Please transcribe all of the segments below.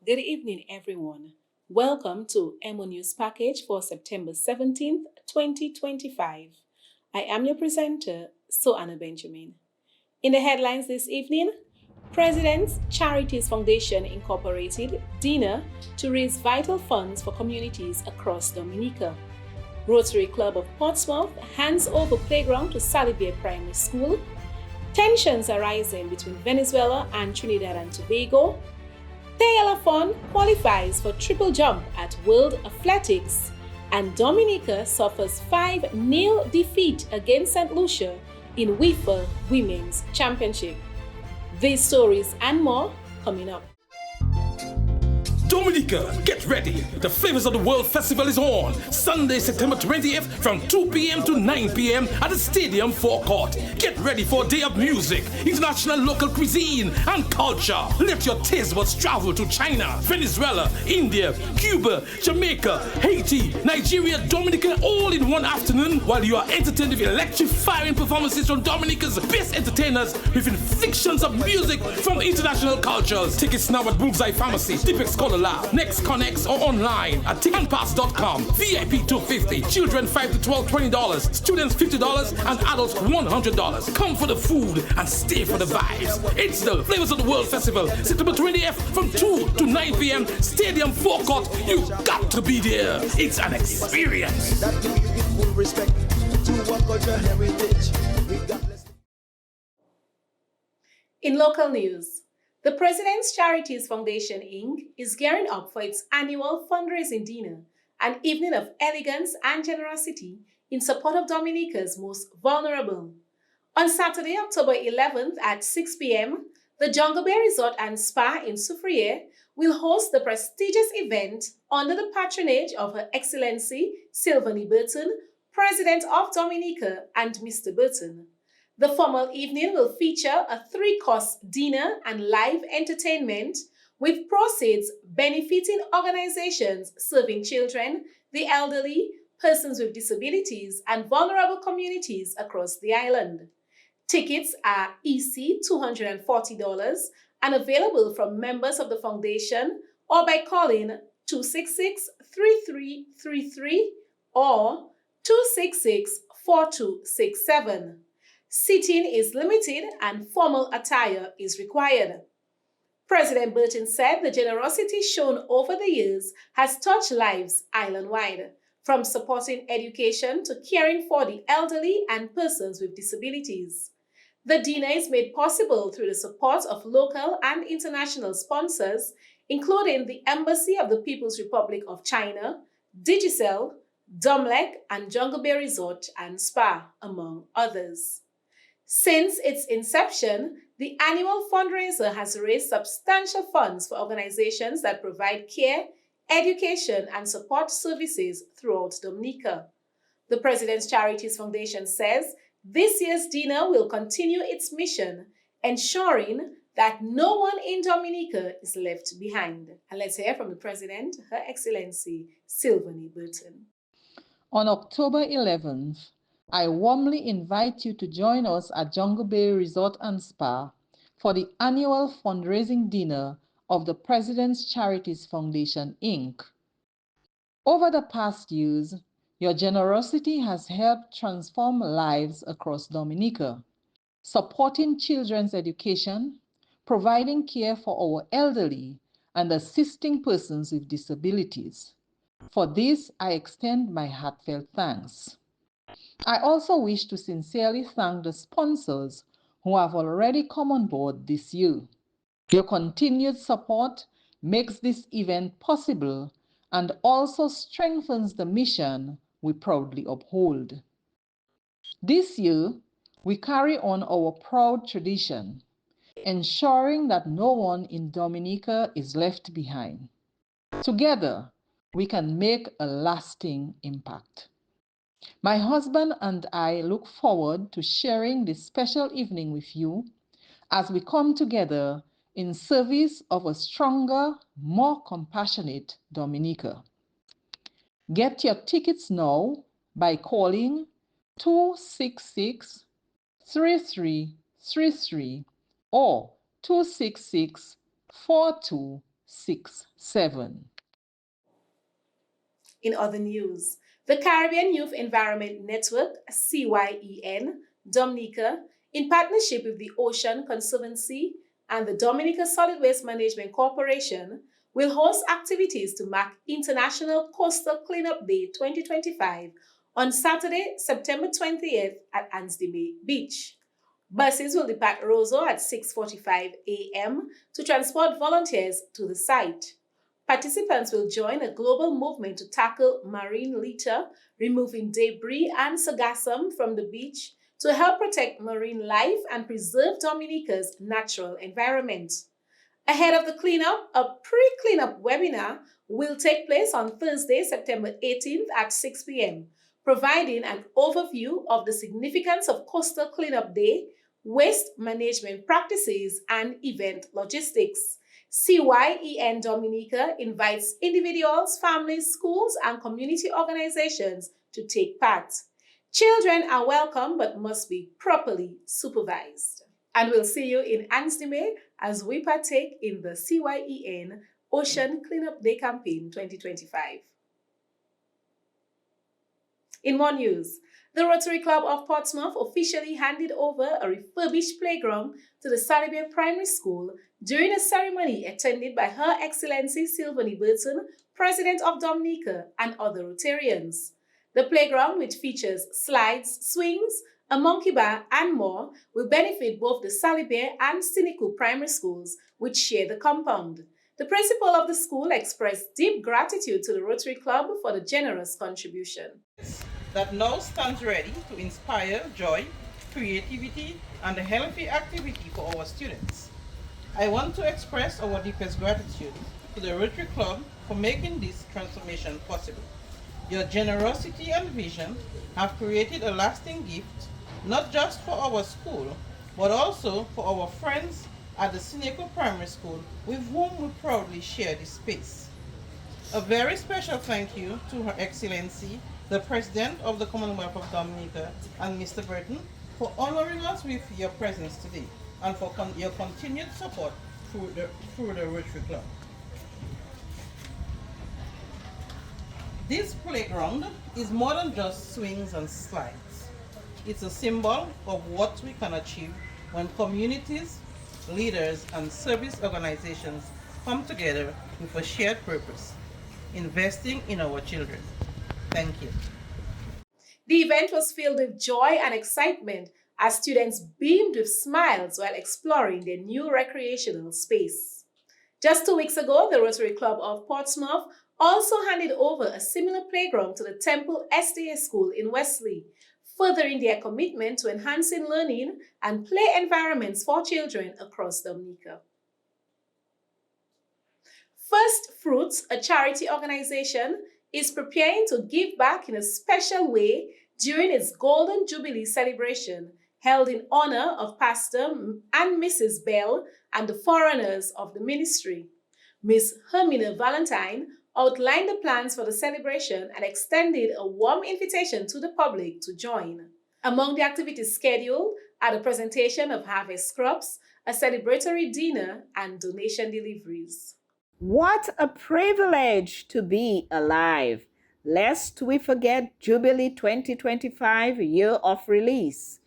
Good evening, everyone. Welcome to EmoNews package for September 17th, 2025. I am your presenter, Soanna Benjamin. In the headlines this evening, President's Charities Foundation Incorporated dinner to raise vital funds for communities across Dominica. Rotary Club of Portsmouth hands over playground to Salibier Primary School. Tensions are rising between Venezuela and Trinidad and Tobago. Thea qualifies for triple jump at World Athletics, and Dominica suffers 5-0 defeat against St. Lucia in UEFA Women's Championship. These stories and more coming up. Dominica, get ready. The Flavors of the World Festival is on. Sunday, September 20th from 2 p.m. to 9 p.m. at the Stadium Forecourt. Get ready for a day of music, international local cuisine, and culture. Let your taste buds travel to China, Venezuela, India, Cuba, Jamaica, Haiti, Nigeria, Dominica, all in one afternoon while you are entertained with electrifying performances from Dominica's best entertainers with inflictions of music from international cultures. Tickets now at Bullseye Pharmacy, Tipex Scholar Lab, Next Connects, or online at ticketpass.com. VIP $250, children $5 to $12, $20, students $50, and adults $100. Come for the food and stay for the vibes. It's the Flavors of the World Festival, September 20th from 2 to 9 p.m. Stadium Forecourt. You got to be there. It's an experience. In local news, the President's Charities Foundation, Inc. is gearing up for its annual fundraising dinner, an evening of elegance and generosity in support of Dominica's most vulnerable. On Saturday, October 11th at 6 p.m., the Jungle Bay Resort and Spa in Soufriere will host the prestigious event under the patronage of Her Excellency Sylvanie Burton, President of Dominica, and Mr. Burton. The formal evening will feature a 3-course dinner and live entertainment, with proceeds benefiting organizations serving children, the elderly, persons with disabilities, and vulnerable communities across the island. Tickets are EC $240 and available from members of the foundation or by calling 266-3333 or 266-4267. Seating is limited and formal attire is required. President Burton said the generosity shown over the years has touched lives island-wide, from supporting education to caring for the elderly and persons with disabilities. The dinner is made possible through the support of local and international sponsors, including the Embassy of the People's Republic of China, Digicel, Domlec, and Jungle Bay Resort and Spa, among others. Since its inception, the annual fundraiser has raised substantial funds for organizations that provide care, education, and support services throughout Dominica. The President's Charities Foundation says this year's dinner will continue its mission, ensuring that no one in Dominica is left behind. And let's hear from the President, Her Excellency Sylvanie Burton. On October 11th, I warmly invite you to join us at Jungle Bay Resort and Spa for the annual fundraising dinner of the President's Charities Foundation, Inc. Over the past years, your generosity has helped transform lives across Dominica, supporting children's education, providing care for our elderly, and assisting persons with disabilities. For this, I extend my heartfelt thanks. I also wish to sincerely thank the sponsors who have already come on board this year. Your continued support makes this event possible and also strengthens the mission we proudly uphold. This year, we carry on our proud tradition, ensuring that no one in Dominica is left behind. Together, we can make a lasting impact. My husband and I look forward to sharing this special evening with you as we come together in service of a stronger, more compassionate Dominica. Get your tickets now by calling 266-3333 or 266-4267. 567. In other news, the Caribbean Youth Environment Network, CYEN, Dominica, in partnership with the Ocean Conservancy and the Dominica Solid Waste Management Corporation, will host activities to mark International Coastal Cleanup Day 2025 on Saturday, September 20th at Ansdime Beach. Buses will depart Roseau at 6:45 a.m. to transport volunteers to the site. Participants will join a global movement to tackle marine litter, removing debris and sargassum from the beach to help protect marine life and preserve Dominica's natural environment. Ahead of the cleanup, a pre-cleanup webinar will take place on Thursday, September 18th at 6 p.m., providing an overview of the significance of Coastal Cleanup Day, waste management practices, and event logistics. CYEN Dominica invites individuals, families, schools, and community organizations to take part. Children are welcome but must be properly supervised. And we'll see you in Ansdime as we partake in the CYEN Ocean Cleanup Day Campaign 2025. In more news, the Rotary Club of Portsmouth officially handed over a refurbished playground to the Salibia Primary School during a ceremony attended by Her Excellency Sylvanie Burton, President of Dominica, and other Rotarians. The playground, which features slides, swings, a monkey bar, and more, will benefit both the Salibia and Siniku primary schools, which share the compound. The principal of the school expressed deep gratitude to the Rotary Club for the generous contribution. That now stands ready to inspire joy, creativity, and a healthy activity for our students. I want to express our deepest gratitude to the Rotary Club for making this transformation possible. Your generosity and vision have created a lasting gift, not just for our school, but also for our friends at the Sineco Primary School with whom we proudly share this space. A very special thank you to Her Excellency, the President of the Commonwealth of Dominica, and Mr. Burton, for honoring us with your presence today and for your continued support through the Rotary Club. This playground is more than just swings and slides. It's a symbol of what we can achieve when communities, leaders, and service organizations come together with a shared purpose, investing in our children. Thank you. The event was filled with joy and excitement as students beamed with smiles while exploring their new recreational space. Just 2 weeks ago, the Rotary Club of Portsmouth also handed over a similar playground to the Temple SDA School in Wesley, furthering their commitment to enhancing learning and play environments for children across Dominica. First Fruits, a charity organization, is preparing to give back in a special way during its Golden Jubilee celebration held in honor of Pastor and Mrs. Bell and the foreigners of the ministry. Ms. Hermina Valentine outlined the plans for the celebration and extended a warm invitation to the public to join. Among the activities scheduled are the presentation of harvest crops, a celebratory dinner, and donation deliveries. What a privilege to be alive, lest we forget Jubilee 2025, year of release.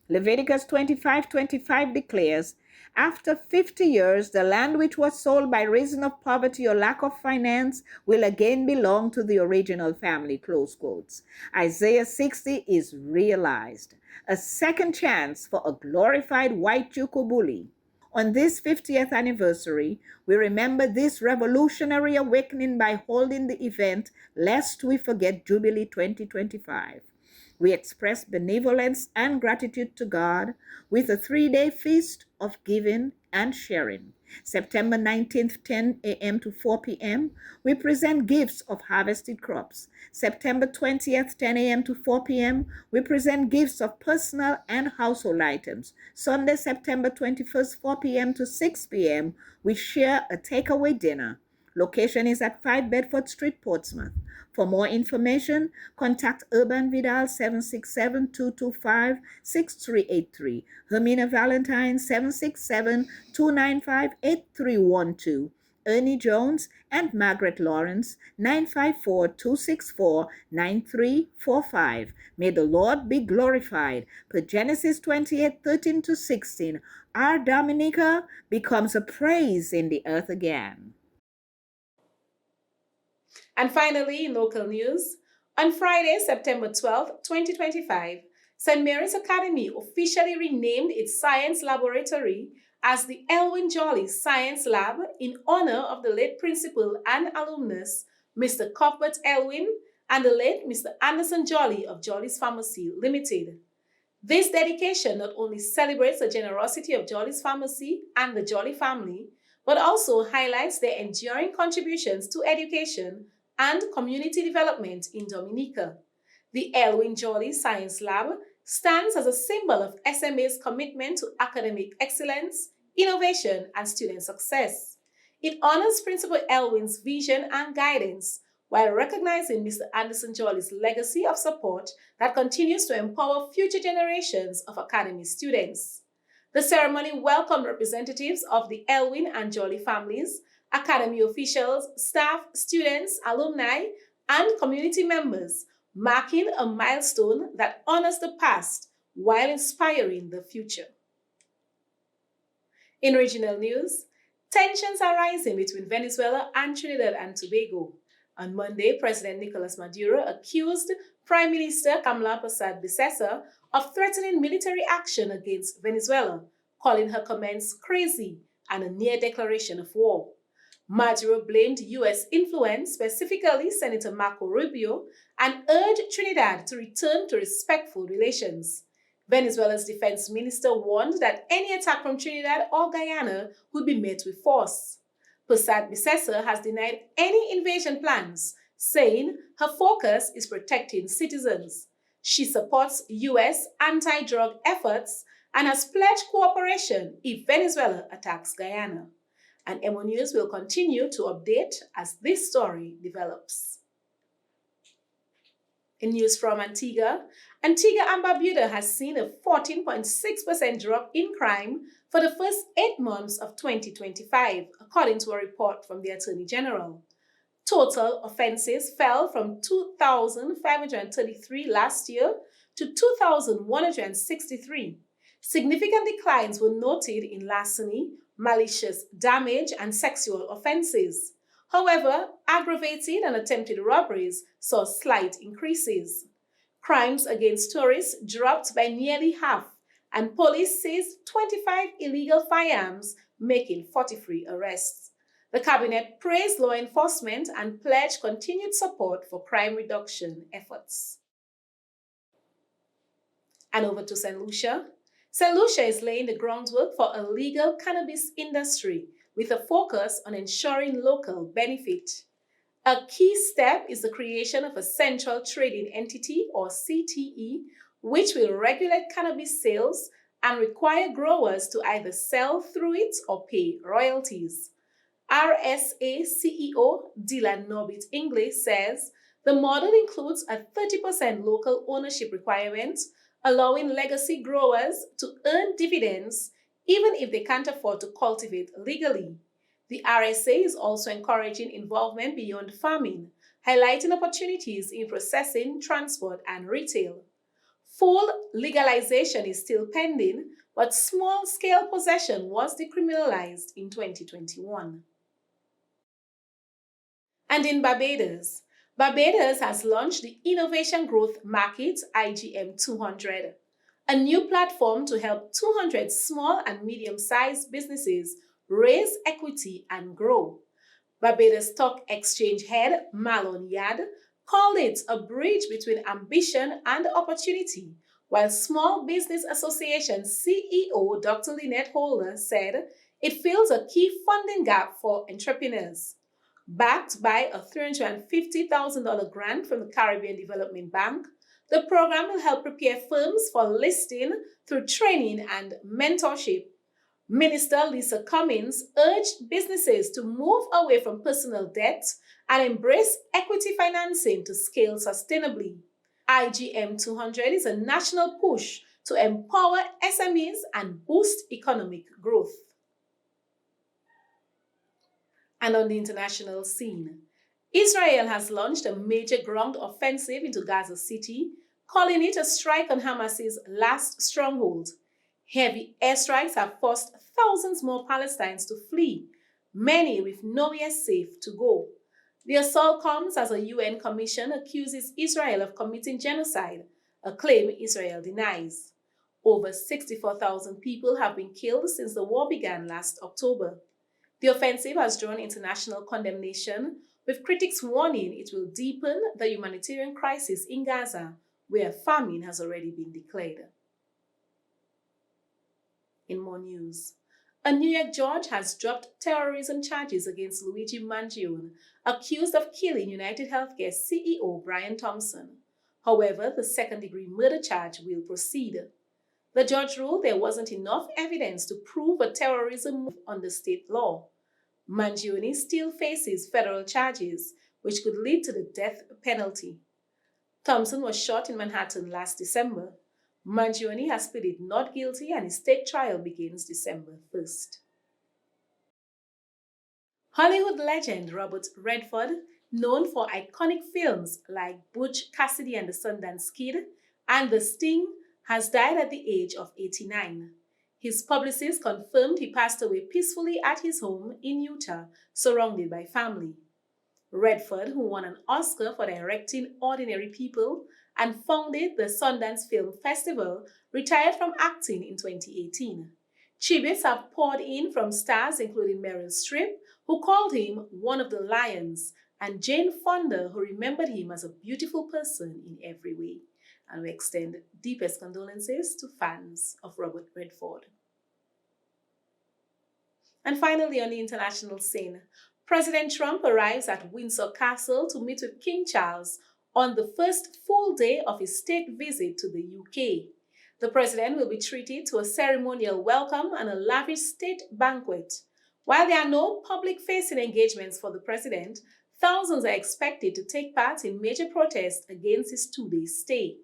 Leviticus 25:25 declares, after 50 years, the land which was sold by reason of poverty or lack of finance will again belong to the original family, close quotes. Isaiah 60 is realized, a second chance for a glorified white Jukubuli. On this 50th anniversary, we remember this revolutionary awakening by holding the event, lest we forget Jubilee 2025. We express benevolence and gratitude to God with a 3-day feast of giving and sharing. September 19th, 10 a.m. to 4 p.m., we present gifts of harvested crops. September 20th, 10 a.m. to 4 p.m., we present gifts of personal and household items. Sunday, September 21st, 4 p.m. to 6 p.m., we share a takeaway dinner. Location is at 5 Bedford Street, Portsmouth. For more information, contact Urban Vidal 767-225-6383, Hermina Valentine 767-295-8312, Ernie Jones, and Margaret Lawrence, 954-264-9345. May the Lord be glorified. Per Genesis 28:13-16, our Dominica becomes a praise in the earth again. And finally, in local news, on Friday, September 12, 2025, St. Mary's Academy officially renamed its science laboratory as the Elwin Jolly Science Lab in honor of the late principal and alumnus, Mr. Cuthbert Elwin, and the late Mr. Anderson Jolly of Jolly's Pharmacy Limited. This dedication not only celebrates the generosity of Jolly's Pharmacy and the Jolly family, but also highlights their enduring contributions to education and community development in Dominica. The Elwin Jolly Science Lab stands as a symbol of SMA's commitment to academic excellence, innovation, and student success. It honors Principal Elwin's vision and guidance while recognizing Mr. Anderson Jolly's legacy of support that continues to empower future generations of Academy students. The ceremony welcomed representatives of the Elwin and Jolly families, Academy officials, staff, students, alumni, and community members, marking a milestone that honors the past while inspiring the future. In regional news, tensions are rising between Venezuela and Trinidad and Tobago. On Monday, President Nicolas Maduro accused Prime Minister Kamala Persad-Bissessar of threatening military action against Venezuela, calling her comments crazy and a near declaration of war. Maduro blamed U.S. influence, specifically Senator Marco Rubio, and urged Trinidad to return to respectful relations. Venezuela's defense minister warned that any attack from Trinidad or Guyana would be met with force. Persad-Bissessar has denied any invasion plans, saying her focus is protecting citizens. She supports U.S. anti-drug efforts and has pledged cooperation if Venezuela attacks Guyana. And EmoNews will continue to update as this story develops. In news from Antigua and Barbuda has seen a 14.6% drop in crime for the first 8 months of 2025, according to a report from the Attorney General. Total offenses fell from 2,533 last year to 2,163. Significant declines were noted in larceny, malicious damage, and sexual offenses. However, aggravated and attempted robberies saw slight increases. Crimes against tourists dropped by nearly half, and police seized 25 illegal firearms, making 43 arrests. The cabinet praised law enforcement and pledged continued support for crime reduction efforts. And over to St. Lucia. St. Lucia is laying the groundwork for a legal cannabis industry with a focus on ensuring local benefit. A key step is the creation of a Central Trading Entity, or CTE, which will regulate cannabis sales and require growers to either sell through it or pay royalties. RSA CEO Dylan Norbit Ingley says the model includes a 30% local ownership requirement, allowing legacy growers to earn dividends even if they can't afford to cultivate legally. The RSA is also encouraging involvement beyond farming, highlighting opportunities in processing, transport, and retail. Full legalization is still pending, but small-scale possession was decriminalized in 2021. And in Barbados, Barbados has launched the Innovation Growth Market IGM 200, a new platform to help 200 small and medium-sized businesses raise equity and grow. Barbados Stock Exchange head Marlon Yad called it a bridge between ambition and opportunity, while Small Business Association CEO Dr. Lynette Holder said it fills a key funding gap for entrepreneurs. Backed by a $350,000 grant from the Caribbean Development Bank, the program will help prepare firms for listing through training and mentorship. Minister Lisa Cummins urged businesses to move away from personal debt and embrace equity financing to scale sustainably. IGM 200 is a national push to empower SMEs and boost economic growth. And on the international scene, Israel has launched a major ground offensive into Gaza City, calling it a strike on Hamas's last stronghold. Heavy airstrikes have forced thousands more Palestinians to flee, many with nowhere safe to go. The assault comes as a UN commission accuses Israel of committing genocide, a claim Israel denies. Over 64,000 people have been killed since the war began last October. The offensive has drawn international condemnation, with critics warning it will deepen the humanitarian crisis in Gaza, where famine has already been declared. In more news, a New York judge has dropped terrorism charges against Luigi Mangione, accused of killing United Healthcare CEO Brian Thompson. However, the second-degree murder charge will proceed. The judge ruled there wasn't enough evidence to prove a terrorism move under state law. Mangione still faces federal charges, which could lead to the death penalty. Thompson was shot in Manhattan last December. Mangione has pleaded not guilty and his state trial begins December 1st. Hollywood legend Robert Redford, known for iconic films like Butch Cassidy and the Sundance Kid and The Sting, has died at the age of 89. His publicist confirmed he passed away peacefully at his home in Utah, surrounded by family. Redford, who won an Oscar for directing Ordinary People and founded the Sundance Film Festival, retired from acting in 2018. Tributes have poured in from stars including Meryl Streep, who called him one of the lions, and Jane Fonda, who remembered him as a beautiful person in every way. And we extend deepest condolences to fans of Robert Redford. And finally, on the international scene, President Trump arrives at Windsor Castle to meet with King Charles on the first full day of his state visit to the UK. The president will be treated to a ceremonial welcome and a lavish state banquet. While there are no public-facing engagements for the president, thousands are expected to take part in major protests against his two-day stay.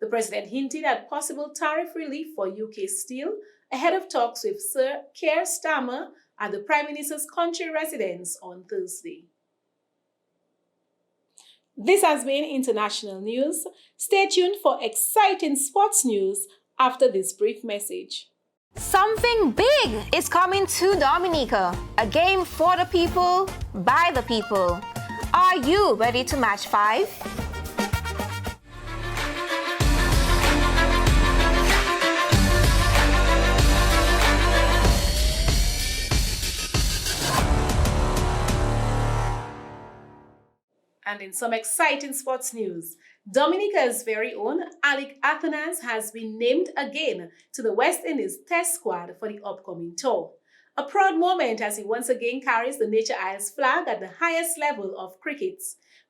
The president hinted at possible tariff relief for UK steel ahead of talks with Sir Keir Starmer at the Prime Minister's country residence on Thursday. This has been international news. Stay tuned for exciting sports news after this brief message. Something big is coming to Dominica. A game for the people, by the people. Are you ready to match 5? And in some exciting sports news, Dominica's very own Alec Athanas has been named again to the West Indies Test squad for the upcoming tour. A proud moment as he once again carries the Nature Isles flag at the highest level of cricket.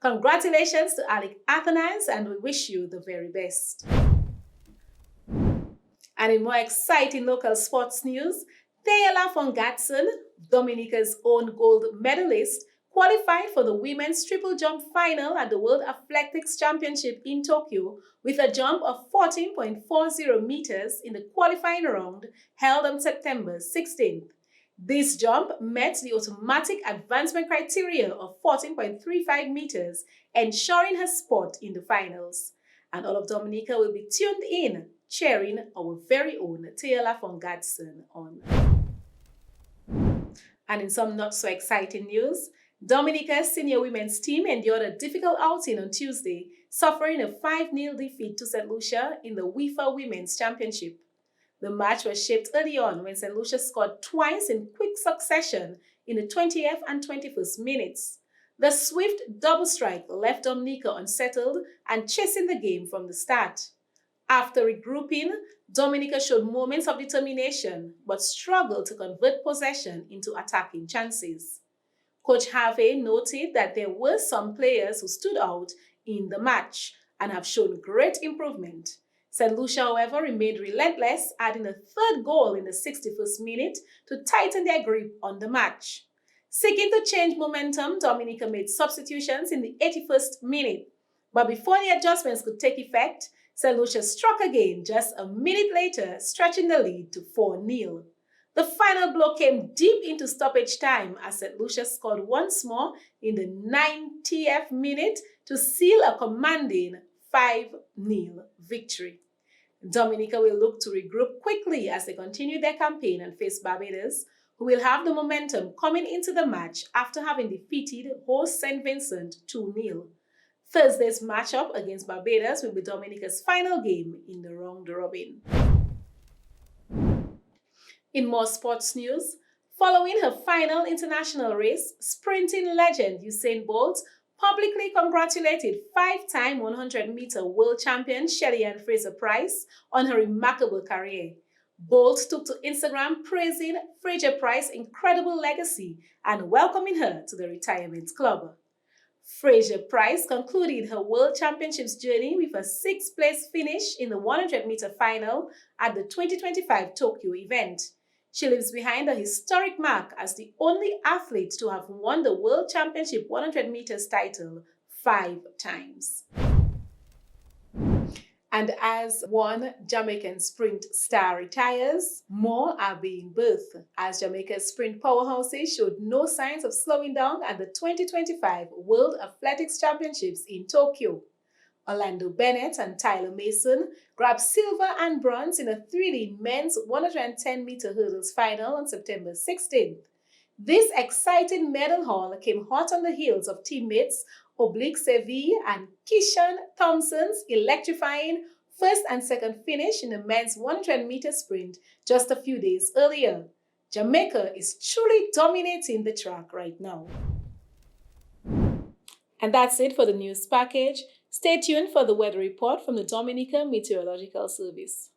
Congratulations to Alec Athanas, and we wish you the very best. And in more exciting local sports news, Thayela Fongatson, Dominica's own gold medalist, qualified for the women's triple jump final at the World Athletics Championship in Tokyo with a jump of 14.40 meters in the qualifying round held on September 16th. This jump met the automatic advancement criteria of 14.35 meters, ensuring her spot in the finals. And all of Dominica will be tuned in, cheering our very own Thayela Fongatson on. And in some not so exciting news, Dominica's senior women's team endured a difficult outing on Tuesday, suffering a 5-0 defeat to St. Lucia in the WIFA Women's Championship. The match was shaped early on when St. Lucia scored twice in quick succession in the 20th and 21st minutes. The swift double strike left Dominica unsettled and chasing the game from the start. After regrouping, Dominica showed moments of determination but struggled to convert possession into attacking chances. Coach Harvey noted that there were some players who stood out in the match and have shown great improvement. St. Lucia, however, remained relentless, adding a third goal in the 61st minute to tighten their grip on the match. Seeking to change momentum, Dominica made substitutions in the 81st minute. But before the adjustments could take effect, St. Lucia struck again just a minute later, stretching the lead to 4-0. The final blow came deep into stoppage time as St. Lucia scored once more in the 90th minute to seal a commanding 5-0 victory. Dominica will look to regroup quickly as they continue their campaign and face Barbados, who will have the momentum coming into the match after having defeated host St. Vincent 2-0. Thursday's matchup against Barbados will be Dominica's final game in the round robin. In more sports news, following her final international race, sprinting legend Usain Bolt publicly congratulated 5-time 100-meter world champion Shelly-Ann Fraser-Pryce on her remarkable career. Bolt took to Instagram praising Fraser-Pryce's incredible legacy and welcoming her to the retirement club. Fraser-Pryce concluded her World Championships journey with a 6th-place finish in the 100-meter final at the 2025 Tokyo event. She leaves behind a historic mark as the only athlete to have won the World Championship 100 meters title 5 times. And as one Jamaican sprint star retires, more are being birthed as Jamaica's sprint powerhouses showed no signs of slowing down at the 2025 World Athletics Championships in Tokyo. Orlando Bennett and Tyler Mason grabbed silver and bronze in a 3D men's 110-meter hurdles final on September 16th. This exciting medal haul came hot on the heels of teammates Oblique Sevi and Kishan Thompson's electrifying first and second finish in the men's 100-meter sprint just a few days earlier. Jamaica is truly dominating the track right now. And that's it for the news package. Stay tuned for the weather report from the Dominica Meteorological Service.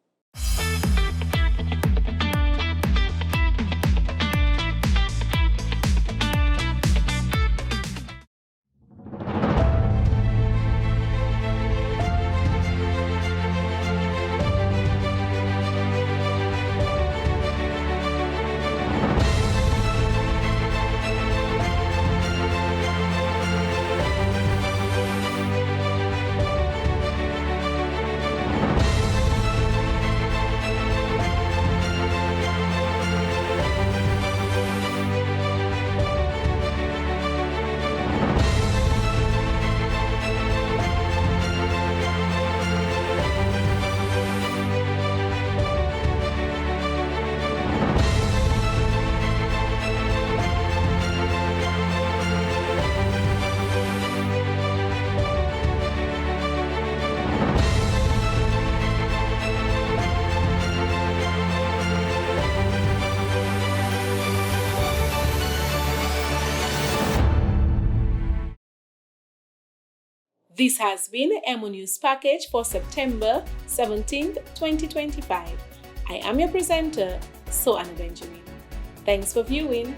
This has been EmoNews package for September 17th, 2025. I am your presenter, Soana Benjamin. Thanks for viewing.